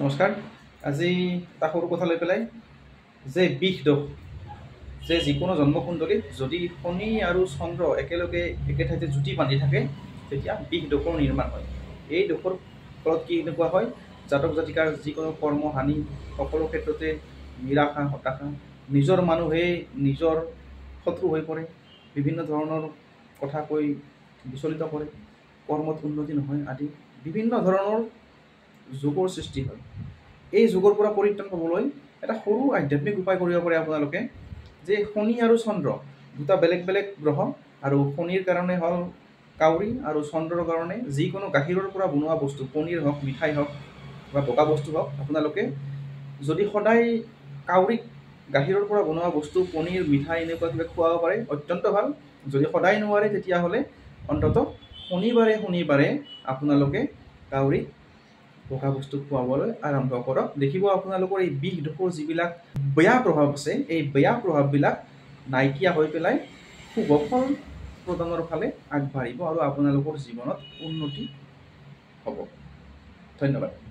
নমস্কাৰ। আজি এটা সৰু কথা লৈ পেলাই যে বিষ দোষ যে যিকোনো জন্মকুণ্ডলীত যদি শনি আৰু চন্দ্ৰ একেলগে একে ঠাইতে জুতি বান্ধি থাকে তেতিয়া বিষ দোষৰ নিৰ্মাণ হয়। এই দোষৰ ফলত কি এনেকুৱা হয়, জাতক জাতিকাৰ যিকোনো কৰ্ম হানি, সকলো ক্ষেত্ৰতে নিৰাশা হতাশা, নিজৰ মানুহেই নিজৰ শত্ৰু হৈ পৰে, বিভিন্ন ধৰণৰ কথা কৈ বিচলিত কৰে, কৰ্মত উন্নতি নহয় আদি বিভিন্ন ধৰণৰ যোগৰ সৃষ্টি হয়। এই যোগৰ পৰা পৰিত্ৰাণ পাবলৈ এটা সৰু আধ্যাত্মিক উপায় কৰিব পাৰে আপোনালোকে। যে শনি আৰু চন্দ্ৰ দুটা বেলেগ বেলেগ গ্ৰহ, আৰু শনিৰ কাৰণে হ'ল কাউৰী আৰু চন্দ্ৰৰ কাৰণে যিকোনো গাখীৰৰ পৰা বনোৱা বস্তু, পনীৰ হওক, মিঠাই হওক বা বগা বস্তু হওক, আপোনালোকে যদি সদায় কাউৰীক গাখীৰৰ পৰা বনোৱা বস্তু, পনীৰ, মিঠাই এনেকুৱা কিবা খুৱাব পাৰে অত্যন্ত ভাল। যদি সদায় নোৱাৰে তেতিয়াহ'লে অন্ততঃ শনিবাৰে আপোনালোকে কাউৰীক বগা বস্তু খুৱাবলৈ আৰম্ভ কৰক। দেখিব আপোনালোকৰ এই বিষ দোষৰ যিবিলাক বেয়া প্ৰভাৱ আছে, এই বেয়া প্ৰভাৱবিলাক নাইকিয়া হৈ পেলাই শুভ ফল প্ৰদানৰ ফালে আগবাঢ়িব আৰু আপোনালোকৰ জীৱনত উন্নতি হ'ব। ধন্যবাদ।